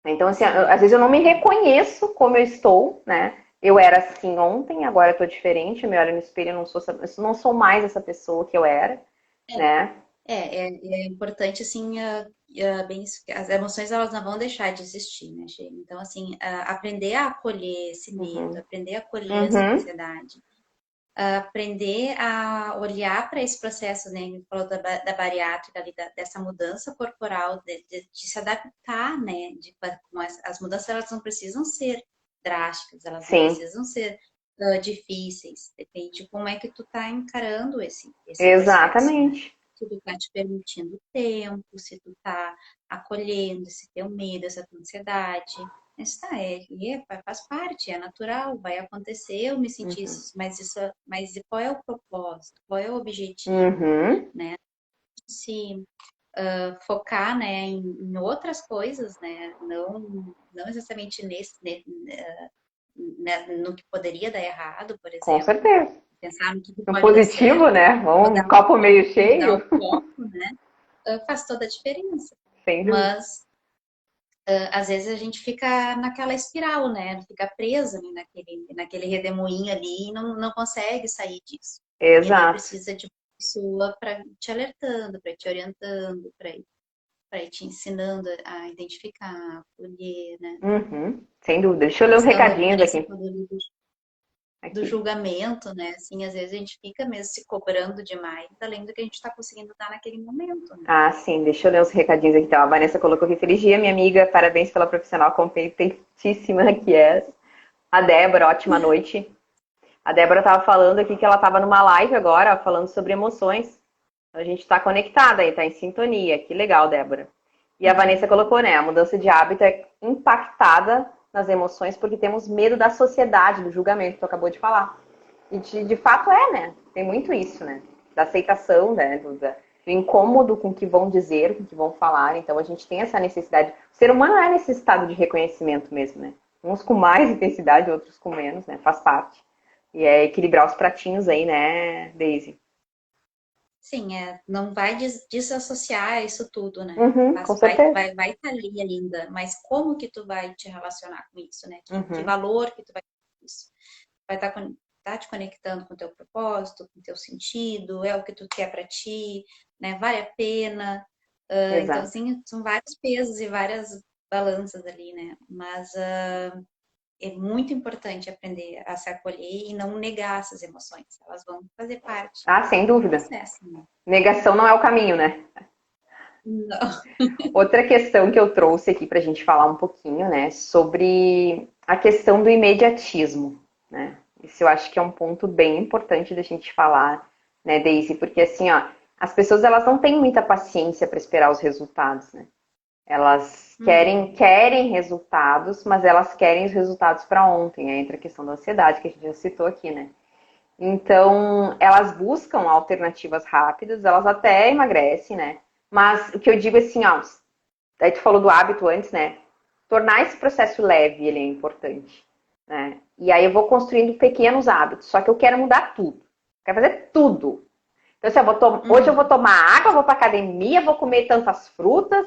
Então, assim, às Sim. vezes eu não me reconheço como eu estou, né? Eu era assim ontem, agora eu tô diferente, eu me olho no espelho, eu não sou mais essa pessoa que eu era, né? É importante, assim, bem, as emoções elas não vão deixar de existir, né, Gê? Então, assim, aprender a acolher esse medo, Uhum. aprender a acolher essa Uhum. ansiedade, aprender a olhar para esse processo, né, que falou da bariátrica, ali, dessa mudança corporal, de se adaptar, né, com as mudanças, elas não precisam ser drásticas, elas não Sim, precisam ser difíceis, depende de como é que tu tá encarando esse processo, né? exatamente. Se tu tá te permitindo tempo, se tu tá acolhendo esse teu medo, essa tua ansiedade. Isso tá, faz parte, é natural, vai acontecer, eu me sentir Uhum. isso, mas qual é o propósito? Qual é o objetivo, Uhum. né? Se focar, né, em outras coisas, né? Não exatamente no que poderia dar errado, por Com exemplo. certeza. Pensar no que No pode dar positivo, certo, né? Um copo meio mudar cheio, o foco, né? Faz toda a diferença. sem dúvida. Mas às vezes a gente fica naquela espiral, né? Fica presa ali naquele redemoinho ali e não consegue sair disso. E aí Exato. precisa de uma pessoa para te alertando, para te orientando, para ir te ensinando a identificar, a acolher, né? Uhum. Sem dúvida. Deixa eu A ler uns questão recadinhos que você aqui. falou do Aqui. julgamento, né? Assim, às vezes a gente fica mesmo se cobrando demais, além do que a gente está conseguindo dar naquele momento, né? Ah, sim, deixa eu ler uns recadinhos aqui. Então, a Vanessa colocou aqui, feliz dia, minha amiga, parabéns pela profissional competentíssima que és. A Débora, ótima noite. A Débora estava falando aqui que ela estava numa live agora, falando sobre emoções. Então, a gente está conectada aí, está em sintonia. Que legal, Débora. E a Vanessa colocou, né? A mudança de hábito é impactada nas emoções porque temos medo da sociedade, do julgamento que tu acabou de falar. E de fato é, né? Tem muito isso, né? Da aceitação, né? Do incômodo com o que vão dizer, com o que vão falar. Então a gente tem essa necessidade. O ser humano é nesse estado de reconhecimento mesmo, né? Uns com mais intensidade, outros com menos, né? Faz parte. E é equilibrar os pratinhos aí, né, Daisy? Sim, não vai desassociar isso tudo, né? Uhum, com Mas certeza. vai estar ali ainda. Mas como que tu vai te relacionar com isso, né? Que Uhum, valor que tu vai ter com isso? Vai estar tá te conectando com o teu propósito, com o teu sentido, é o que tu quer para ti, né? Vale a pena. Então, exato. assim, são vários pesos e várias balanças ali, né? Mas é muito importante aprender a se acolher e não negar essas emoções. Elas vão fazer parte Ah, sem do dúvida. processo, né? Negação não é o caminho, né? Não. Outra questão que eu trouxe aqui para a gente falar um pouquinho, né, sobre a questão do imediatismo, né? Isso eu acho que é um ponto bem importante da gente falar, né, Daisy? Porque assim, ó, as pessoas elas não têm muita paciência para esperar os resultados, né? Elas Uhum. querem resultados, mas elas querem os resultados para ontem. Aí entra a questão da ansiedade que a gente já citou aqui, né? Então, elas buscam alternativas rápidas, elas até emagrecem, né? Mas o que eu digo é assim, ó, daí tu falou do hábito antes, né? Tornar esse processo leve, ele é importante, né? E aí eu vou construindo pequenos hábitos, só que eu quero mudar tudo. Quero fazer tudo. Então, assim, hoje eu vou Uhum. tomar água, vou pra academia, vou comer tantas frutas,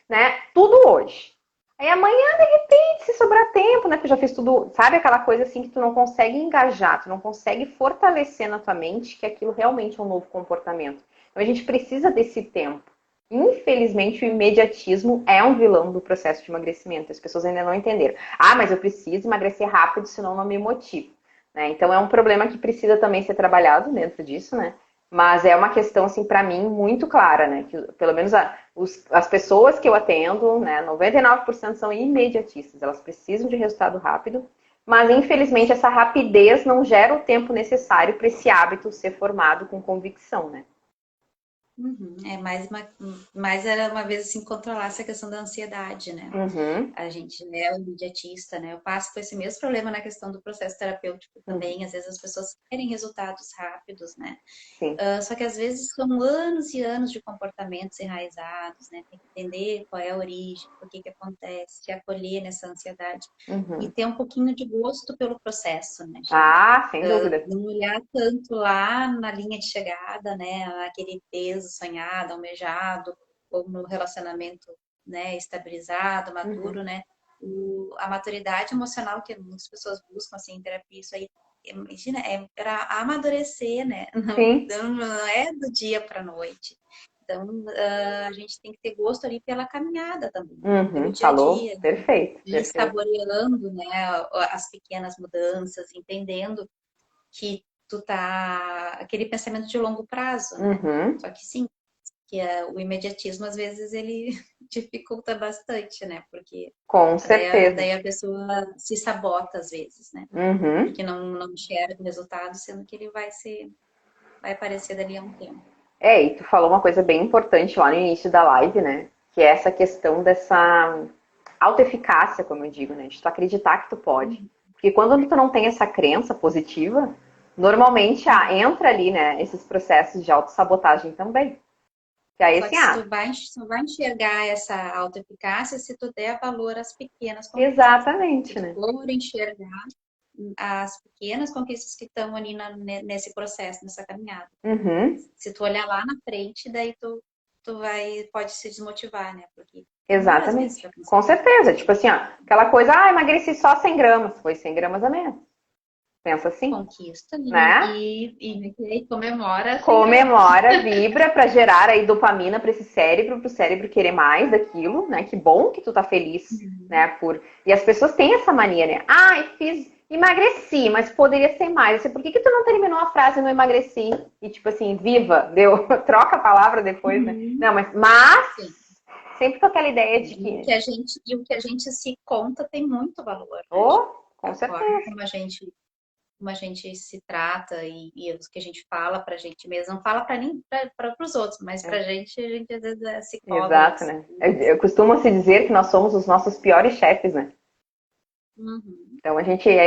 né? Tudo hoje. Aí amanhã, de repente, se sobrar tempo, né? Que eu já fiz tudo, sabe aquela coisa assim que tu não consegue engajar, tu não consegue fortalecer na tua mente que aquilo realmente é um novo comportamento. Então a gente precisa desse tempo. Infelizmente, o imediatismo é um vilão do processo de emagrecimento. As pessoas ainda não entenderam. Ah, mas eu preciso emagrecer rápido, senão não me motivo. Né? Então é um problema que precisa também ser trabalhado dentro disso, né? Mas é uma questão, assim, para mim, muito clara, né? Que pelo menos as pessoas que eu atendo, né, 99% são imediatistas. Elas precisam de resultado rápido, mas infelizmente essa rapidez não gera o tempo necessário para esse hábito ser formado com convicção, né? Uhum. É mais era uma vez assim controlar essa questão da ansiedade, né? Uhum, A gente é o imediatista, né? Eu passo por esse mesmo problema na questão do processo terapêutico uhum, também. Às vezes as pessoas querem resultados rápidos, né? sim. Só que às vezes são anos e anos de comportamentos enraizados, né? Tem que entender qual é a origem, por que que acontece, se acolher nessa ansiedade e Uhum. ter um pouquinho de gosto pelo processo, né, gente? Ah, sem dúvida. Não olhar tanto lá na linha de chegada, né? Aquele peso sonhado, almejado, ou no relacionamento, né, estabilizado, Uhum. maduro, né? A maturidade emocional que muitas pessoas buscam assim, em terapia, isso aí, imagina, é para amadurecer, né? Sim. Não é do dia para a noite. Então, a gente tem que ter gosto ali pela caminhada também, né? Pelo Uhum. dia a Falou? dia, Perfeito, ir perfeito. saboreando, né, as pequenas mudanças, entendendo que tu tá aquele pensamento de longo prazo, né? Uhum. Só que sim, que o imediatismo às vezes ele dificulta bastante, né? Porque Com certeza. daí a pessoa se sabota às vezes, né? Uhum. Porque não enxerga o resultado, sendo que ele vai aparecer dali a um tempo. É, e tu falou uma coisa bem importante lá no início da live, né? Que é essa questão dessa autoeficácia, como eu digo, né? De tu acreditar que tu pode. Uhum. Porque quando tu não tem essa crença positiva, normalmente entra ali, né, esses processos de autossabotagem também. Que aí Só assim, que se tu só vai enxergar essa autoeficácia se tu der valor às pequenas conquistas. Se exatamente, tu né? for enxergar as pequenas conquistas que estão ali nesse processo, nessa caminhada. Uhum, Se tu olhar lá na frente, daí pode se desmotivar, né? Porque demora às vezes exatamente. para Com conseguir certeza. isso. Tipo assim, ó, aquela coisa, emagreci só 100 gramas. Foi 100 gramas a menos. Pensa assim, Conquista né? e comemora 100 gramas. Comemora, vibra para gerar aí dopamina para esse cérebro, para o cérebro querer mais daquilo, né? Que bom que tu tá feliz, né? E as pessoas têm essa mania, né? Ah, emagreci, mas poderia ser mais. Por que tu não terminou a frase não emagreci? E tipo assim, viva, deu, troca a palavra depois, né? Uhum. Não, mas Sim. sempre com aquela ideia de E que, o que a gente se conta tem muito valor, né, gente? oh, com A forma certeza. como a gente como a gente se trata e o que a gente fala pra gente mesmo. Não fala pra nem para os outros, mas pra gente, a gente às vezes se cobra. Exato, né? Eu costumo se dizer que nós somos os nossos piores chefes, né? Uhum. Então, é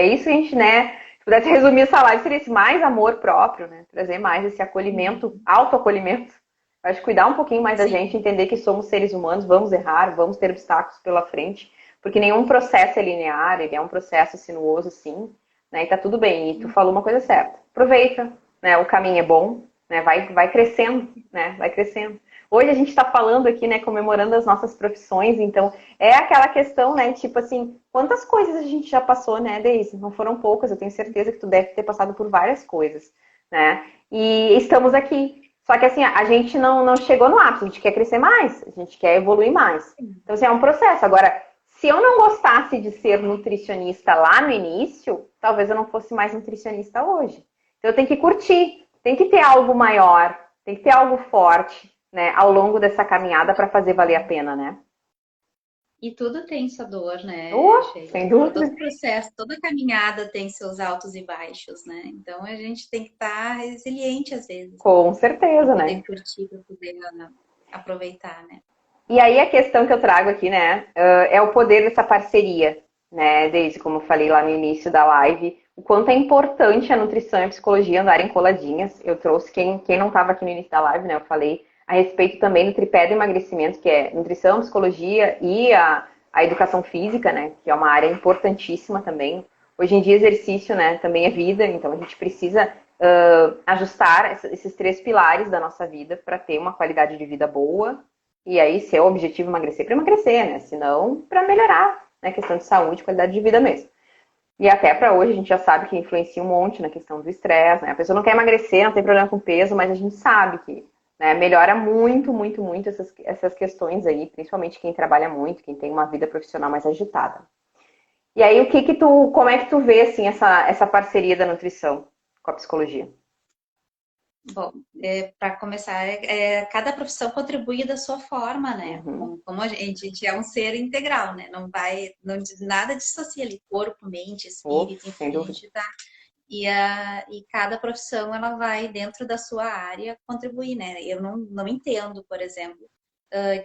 isso que a gente, né? Se pudesse resumir essa live, seria esse mais amor próprio, né? Trazer mais esse acolhimento, autoacolhimento. Acho que cuidar um pouquinho mais da Sim. gente, entender que somos seres humanos, vamos errar, vamos ter obstáculos pela frente, porque nenhum processo é linear, ele é um processo sinuoso, sim, né? E tá tudo bem. E tu falou uma coisa certa. Aproveita, né? O caminho é bom, né? Vai crescendo, né? Vai crescendo. Hoje a gente está falando aqui, né? Comemorando as nossas profissões, então é aquela questão, né? Tipo assim, quantas coisas a gente já passou, né, Deise? Não foram poucas, eu tenho certeza que tu deve ter passado por várias coisas, né? E estamos aqui. Só que assim, a gente não chegou no ápice, a gente quer crescer mais, a gente quer evoluir mais. Então, assim, é um processo. Agora, se eu não gostasse de ser nutricionista lá no início, talvez eu não fosse mais nutricionista hoje. Então, eu tenho que curtir, tem que ter algo maior, tem que ter algo forte, né, ao longo dessa caminhada para fazer valer a pena, né? E tudo tem sua dor, né, Sheila? Sem dúvida. Todo processo, toda caminhada tem seus altos e baixos, né? Então a gente tem que estar resiliente às vezes, né? Com Para certeza, poder né? curtir, para poder aproveitar, né? E aí a questão que eu trago aqui, né, é o poder dessa parceria, né, desde como eu falei lá no início da live, o quanto é importante a nutrição e a psicologia andarem coladinhas. Eu trouxe, quem não estava aqui no início da live, né, eu falei a respeito também do tripé do emagrecimento, que é nutrição, psicologia e a educação física, né, que é uma área importantíssima também. Hoje em dia exercício, né, também é vida, então a gente precisa ajustar esses três pilares da nossa vida para ter uma qualidade de vida boa. E aí, se é o objetivo emagrecer, para emagrecer, né? Se não, para melhorar, né? Questão de saúde, qualidade de vida mesmo. E até para hoje, a gente já sabe que influencia um monte na questão do estresse, né? A pessoa não quer emagrecer, não tem problema com peso, mas a gente sabe que, né, melhora muito, muito, muito essas questões aí, principalmente quem trabalha muito, quem tem uma vida profissional mais agitada. E aí, como é que tu vê, assim, essa parceria da nutrição com a psicologia? Bom, para começar, cada profissão contribui da sua forma, né? Uhum, Como a gente é um ser integral, né? Não nada dissocia ali, corpo, mente, espírito, sem enfim, a dúvida. gente tá. E cada profissão, ela vai, dentro da sua área, contribuir, né? Eu não entendo, por exemplo,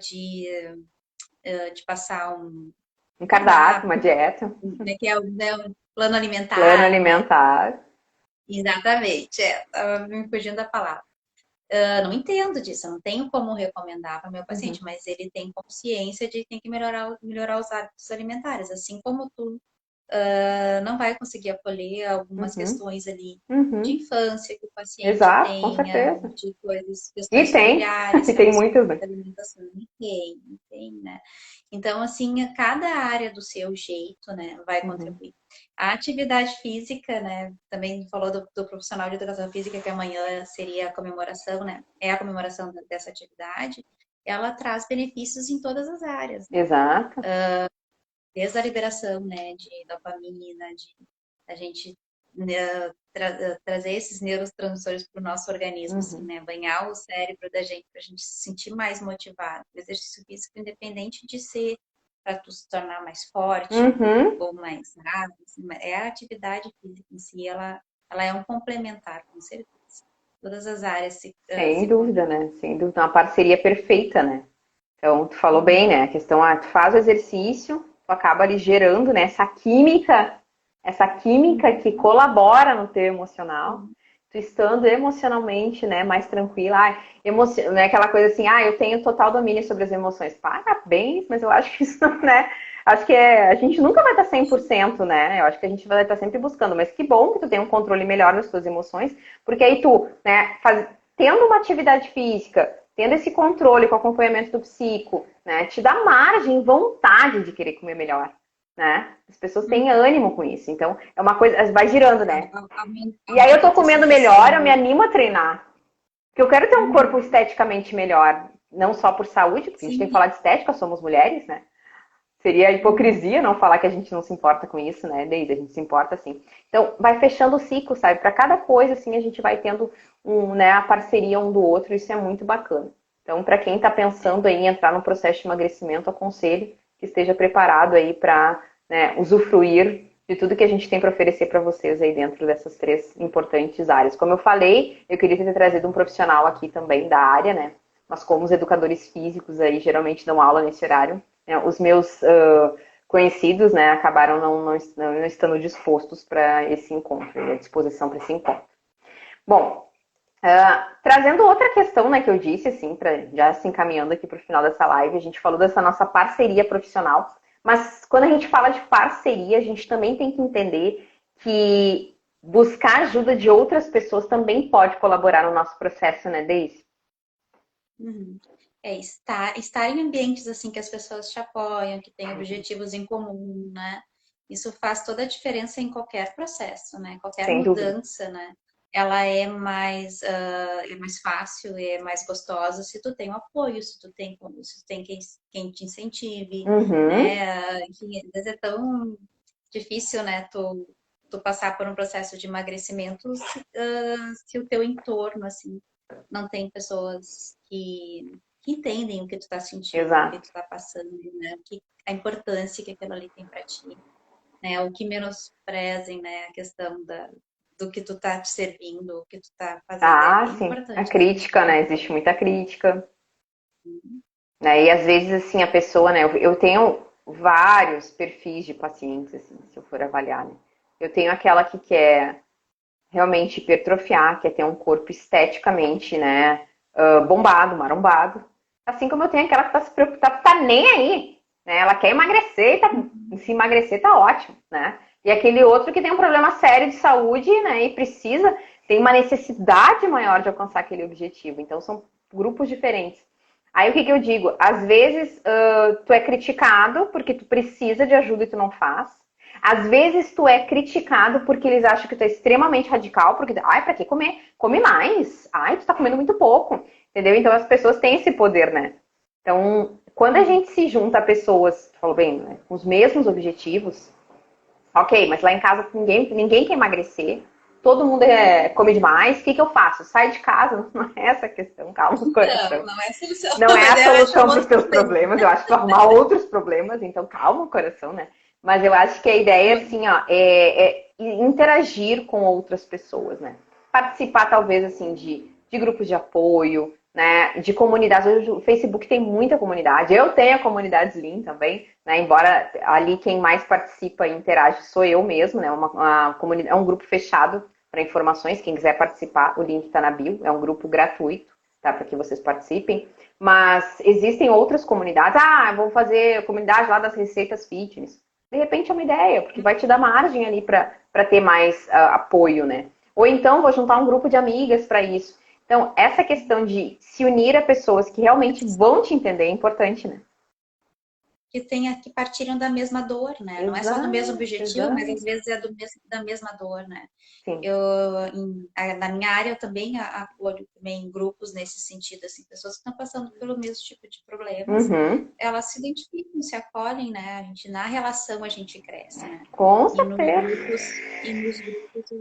de passar um Um cardápio, uma cardápio, dieta, né, que é o plano plano alimentar, né? alimentar. Exatamente, tava me fugindo da palavra. Eu não entendo disso, eu não tenho como recomendar para o meu Uhum, paciente, mas ele tem consciência de que tem que melhorar os hábitos alimentares, assim como tu não vai conseguir acolher algumas uhum, questões ali de uhum. infância que o paciente Exato, com tenha, certeza. de E questões tem, familiares e tem relacionadas muitas, né? à alimentação. E tem, né? Então, assim, cada área do seu jeito, né, vai Uhum, contribuir. A atividade física, né, também falou do profissional de educação física, que amanhã seria a comemoração, né, é a comemoração dessa atividade, ela traz benefícios em todas as áreas, né? exato. Desde a liberação, né, de dopamina, de a gente né, trazer esses neurotransmissores para o nosso organismo, assim, Uhum, né, banhar o cérebro da gente para a gente se sentir mais motivado. O exercício físico, independente de ser para tu se tornar mais forte uhum. ou mais rápido, assim, é a atividade física em si, ela é um complementar, com certeza. Todas as áreas Sem se dúvida, complementam. né? Sem dúvida, uma parceria perfeita, né? Então, tu falou bem, Uhum. né? A questão, tu faz o exercício, tu acaba ali gerando, né, essa química que Uhum. colabora no teu emocional. Sim. Tu estando emocionalmente, né, mais tranquila, não é aquela coisa assim, eu tenho total domínio sobre as emoções. Parabéns, mas eu acho que isso, né, acho que a gente nunca vai estar 100%, né? Eu acho que a gente vai estar sempre buscando, mas que bom que tu tem um controle melhor das tuas emoções, porque aí tu, né, tendo uma atividade física, tendo esse controle com o acompanhamento do psico, né, te dá margem, vontade de querer comer melhor, né? As pessoas têm Uhum. ânimo com isso. Então, é uma coisa, vai girando, né? E aí eu Aumenta tô a tua comendo sensação melhor, eu me de. animo a treinar. Porque eu quero ter um corpo Uhum. esteticamente melhor, não só por saúde, porque a gente tem que Sim. falar de estética, somos mulheres, né? Seria Uhum. hipocrisia não falar que a gente não se importa com isso, né, Deise? A gente se importa sim. Então, vai fechando o ciclo, sabe? Para cada coisa, assim, a gente vai tendo né, a parceria um do outro, isso é muito bacana. Então, para quem está É. pensando em entrar no processo de emagrecimento, aconselho que esteja preparado aí para, né, usufruir de tudo que a gente tem para oferecer para vocês aí dentro dessas 3 importantes áreas. Como eu falei, eu queria ter trazido um profissional aqui também da área, né? Mas como os educadores físicos aí geralmente dão aula nesse horário, né? Os meus conhecidos, né, acabaram não estando dispostos para esse encontro, à disposição para esse encontro. Bom, trazendo outra questão, né, que eu disse, assim, já se encaminhando aqui para o final dessa live, a gente falou dessa nossa parceria profissional, mas quando a gente fala de parceria, a gente também tem que entender que buscar ajuda de outras pessoas também pode colaborar no nosso processo, né, Deise? Uhum. Estar em ambientes assim que as pessoas te apoiam, que têm objetivos em comum, né? Isso faz toda a diferença em qualquer processo, né? Qualquer Sem dúvida. mudança, né? Ela é mais fácil, é mais gostosa se tu tem o apoio, se tu tem quem te incentive, Uhum. né? Que às vezes é tão difícil, né? Tu passar por um processo de emagrecimento se o teu entorno, assim, não tem pessoas que entendem o que tu tá sentindo, o que Exato. tu tá passando, né? A importância que aquilo ali tem para ti, né? O que menosprezem, né? A questão do que tu tá te servindo, o que tu tá fazendo é Ah, bem sim. A importante, né? crítica, né? Existe muita crítica, né? E às vezes, assim, a pessoa, né? Eu tenho vários perfis de pacientes, assim, se eu for avaliar, né? Eu tenho aquela que quer realmente hipertrofiar, quer ter um corpo esteticamente, né, bombado, marombado. Assim como eu tenho aquela que tá se preocupada, tá nem aí, né? Ela quer emagrecer, se emagrecer tá ótimo, né? E aquele outro que tem um problema sério de saúde, né, e tem uma necessidade maior de alcançar aquele objetivo. Então são grupos diferentes. Aí o que eu digo? Às vezes tu é criticado porque tu precisa de ajuda e tu não faz. Às vezes tu é criticado porque eles acham que tu é extremamente radical, porque, ai, pra que comer? Come mais. Ai, tu tá comendo muito pouco. Entendeu? Então as pessoas têm esse poder, né? Então, quando a gente se junta a pessoas, falou bem, né, com os mesmos objetivos, ok, mas lá em casa ninguém quer emagrecer, todo mundo come demais, o que eu faço? Sai de casa? Não é essa a questão, calma o Não, coração. não é solução, Não é mas a é achar solução um para os outro teus problema. problemas, eu acho que tu arrumar outros problemas, então calma o coração, né? Mas eu acho que a ideia, assim, ó, é interagir com outras pessoas, né? Participar, talvez, assim, de grupos de apoio, né? De comunidades. Hoje o Facebook tem muita comunidade. Eu tenho a comunidade Slim também, né? Embora ali quem mais participa e interage sou eu mesmo, né? Uma comunidade, é um grupo fechado para informações. Quem quiser participar, o link está na bio. É um grupo gratuito, tá? Para que vocês participem. Mas existem outras comunidades. Ah, vou fazer a comunidade lá das receitas fitness. De repente é uma ideia, porque vai te dar margem ali para ter mais apoio, né? Ou então vou juntar um grupo de amigas para isso. Então, essa questão de se unir a pessoas que realmente vão te entender é importante, né? Que partilham da mesma dor, né? Não é só do mesmo Exato, objetivo, mas exato. às vezes é da mesma dor, né? Sim. Na minha área, eu também acolho também grupos nesse sentido, assim, pessoas que estão passando pelo mesmo tipo de problemas, Uhum. elas se identificam, se acolhem, né? Na relação a gente cresce, né? Com E nos certeza. grupos, e nos grupos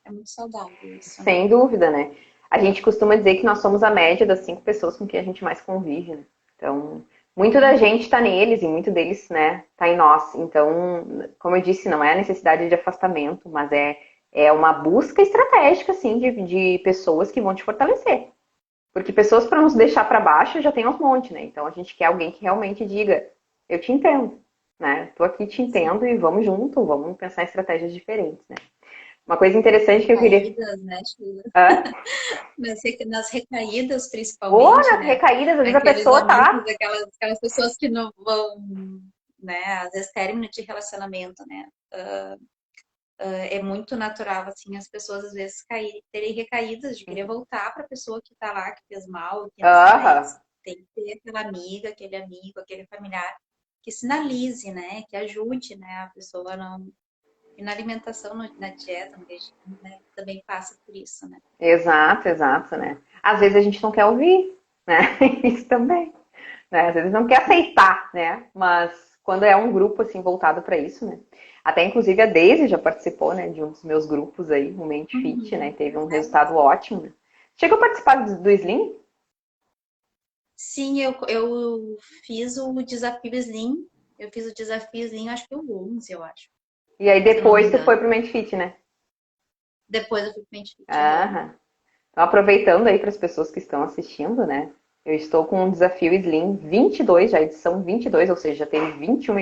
é muito saudável isso, né? Sem dúvida, né? A gente costuma dizer que nós somos a média das 5 pessoas com quem a gente mais convive, né? Então, muito da gente está neles e muito deles, né, tá em nós. Então, como eu disse, não é a necessidade de afastamento, mas é uma busca estratégica, assim, de pessoas que vão te fortalecer. Porque pessoas para nos deixar para baixo já tem uns montes, né? Então, a gente quer alguém que realmente diga, eu te entendo, né? Tô aqui te entendo e vamos junto, vamos pensar em estratégias diferentes, né? Uma coisa interessante que eu queria. Recaídas, né, Sheila? Hã? Nas recaídas, Ou principalmente, nas né? recaídas, às vezes a Aqueles pessoa amigos, tá. aquelas pessoas que não vão, né? Às vezes término de relacionamento, né? É muito natural, assim, as pessoas às vezes terem recaídas de querer voltar para a pessoa que tá lá, que fez mal, que não, né? Aham. Tem que ter aquela amiga, aquele amigo, aquele familiar que sinalize, né? Que ajude, né? A pessoa não. E na alimentação, na dieta, no regime, né? Também passa por isso, né? Exato, exato, né? Às vezes a gente não quer ouvir, né? Isso também. Né? Às vezes não quer aceitar, né? Mas quando é um grupo assim voltado para isso, né? Até inclusive a Daisy já participou, né, de um dos meus grupos aí, o Mente Fit, né? Uhum. Teve um resultado ótimo. Né? Chegou a participar do Slim? Sim, eu fiz o desafio Slim. Eu fiz o desafio Slim, acho que o 11, eu acho. E aí se eu não me depois tu foi engano. pro Mindfit, né? Depois eu fui pro Mindfit. Aham. Então, aproveitando aí para as pessoas que estão assistindo, né? Eu estou com um desafio Slim 22, já edição 22, ou seja, já teve 21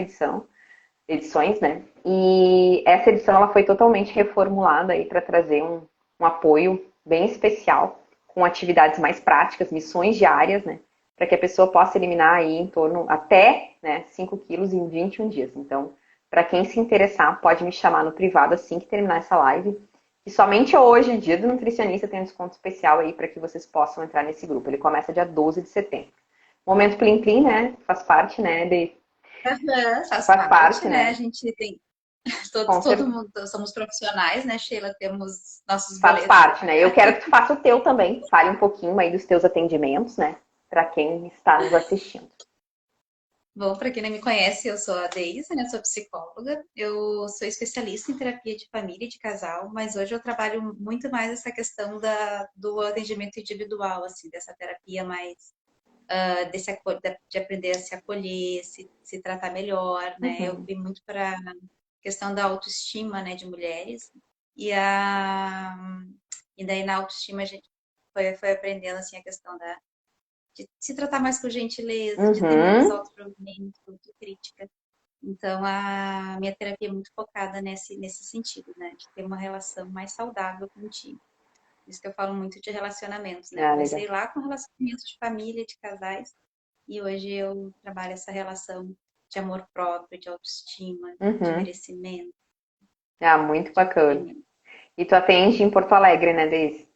edições, né? E essa edição ela foi totalmente reformulada aí para trazer um apoio bem especial, com atividades mais práticas, missões diárias, né? Para que a pessoa possa eliminar aí em torno até, né, 5 quilos em 21 dias. Então, para quem se interessar, pode me chamar no privado assim que terminar essa live. E somente hoje, dia do nutricionista, tem um desconto especial aí para que vocês possam entrar nesse grupo. Ele começa dia 12 de setembro. Momento Plim Plim, né? Faz parte, né? Uhum, faz Faz parte, parte, né? A né? gente tem Com todo certeza. mundo, somos profissionais, né, Sheila? Temos nossos Faz boletos a parte, né? Eu pagar. quero que tu faça o teu também. Fale um pouquinho aí dos teus atendimentos, né? Para quem está nos assistindo. Bom, para quem não me conhece, eu sou a Deise, né? Sou psicóloga. Eu sou especialista em terapia de família e de casal, mas hoje eu trabalho muito mais essa questão do atendimento individual, assim, dessa terapia mais de aprender a se acolher, se tratar melhor, né? Eu Uhum. fui muito para a questão da autoestima, né, de mulheres. E, a, e daí na autoestima a gente foi aprendendo assim a questão de se tratar mais com gentileza, de ter menos Uhum. auto-julgamento, autocrítica. Então, a minha terapia é muito focada nesse sentido, né? De ter uma relação mais saudável contigo. Por isso que eu falo muito de relacionamentos, né? Ah, legal. Comecei lá com relacionamentos de família, de casais, e hoje eu trabalho essa relação de amor próprio, de autoestima, de Uhum. merecimento, Ah, muito de bacana. acolhimento. E tu atende em Porto Alegre, né, Deise?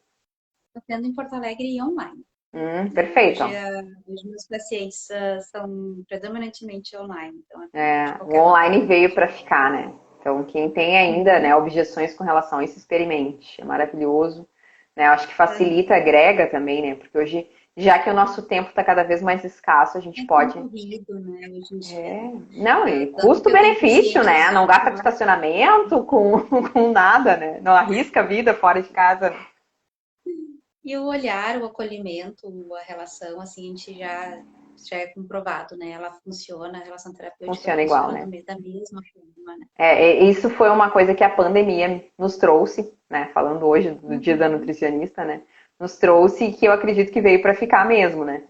Estou tendo em Porto Alegre e online, né? Perfeito. Hoje meus pacientes são predominantemente online, então de É, o qualquer online local. veio para ficar, né? Então, quem tem ainda, né, Uhum. objeções com relação a isso, experimente. É maravilhoso. Né? Eu acho que facilita, Uhum. agrega também, né? Porque hoje, já que o nosso tempo está cada vez mais escasso, a gente É tão pode. corrido, né, hoje em dia. É, não, e Tanto que eu tenho custo-benefício, né? pacientes Não gasta com já. estacionamento, com nada, né? Não arrisca a vida fora de casa. E o olhar, o acolhimento, a relação, assim, a gente já é comprovado, né? Ela funciona, a relação terapêutica Funciona igual, funciona né? da mesma forma, né? Isso foi uma coisa que a pandemia nos trouxe, né? Falando hoje do Dia da Uhum, Nutricionista, né? Nos trouxe que eu acredito que veio para ficar mesmo, né?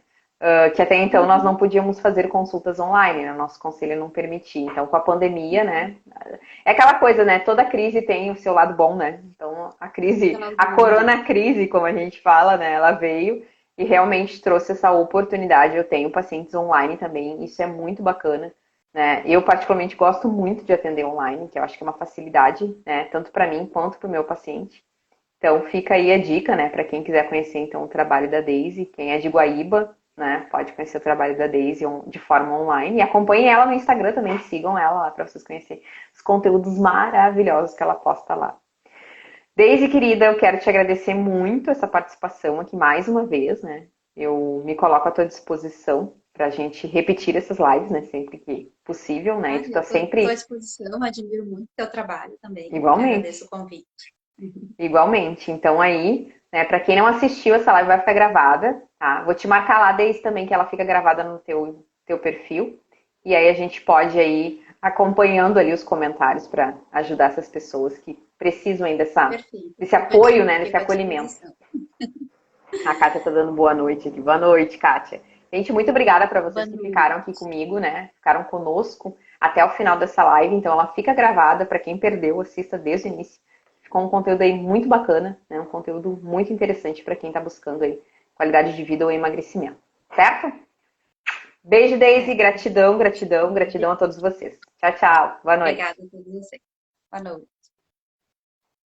Que até então nós não uhum. podíamos fazer consultas online, né? Nosso conselho não permitia. Então, com a pandemia, né? É aquela coisa, né? Toda crise tem o seu lado bom, né? Então, Aquela a luz, né? corona crise, como a gente fala, né? Ela veio e realmente trouxe essa oportunidade. Eu tenho pacientes online também, isso é muito bacana, né? Eu, particularmente, gosto muito de atender online, que eu acho que é uma facilidade, né? Tanto para mim quanto para o meu paciente. Então, fica aí a dica, né? Para quem quiser conhecer, então, o trabalho da Daisy. Quem é de Guaíba, né? Pode conhecer o trabalho da Daisy de forma online. E acompanhem ela no Instagram também, sigam ela lá para vocês conhecerem os conteúdos maravilhosos que ela posta lá. Daisy, querida, eu quero te agradecer muito essa participação aqui mais uma vez, né? Eu me coloco à tua disposição para a gente repetir essas lives, né? Sempre que possível, né? E Ah, tu eu tá estou à sempre disposição, admiro muito o teu trabalho também. Agradeço igualmente, o convite. igualmente. Então aí, né? Para quem não assistiu, essa live vai ficar gravada, tá? Vou te marcar lá, Daisy, também que ela fica gravada no teu perfil. E aí a gente pode aí acompanhando ali os comentários para ajudar essas pessoas que precisam aí Perfeito. desse apoio, né? Desse Fico à acolhimento. disposição. A Kátia tá dando boa noite aqui. Boa noite, Kátia. Gente, muito obrigada para Boa vocês que noite. ficaram aqui comigo, né? Ficaram conosco até o final dessa live. Então, ela fica gravada para quem perdeu, assista desde o início. Ficou um conteúdo aí muito bacana, né? Um conteúdo muito interessante para quem está buscando aí qualidade de vida ou emagrecimento. Certo? Beijo, Daisy. Certo. Gratidão, gratidão, gratidão a todos vocês. Tchau, tchau. Boa noite. Obrigada a todos vocês. Boa noite.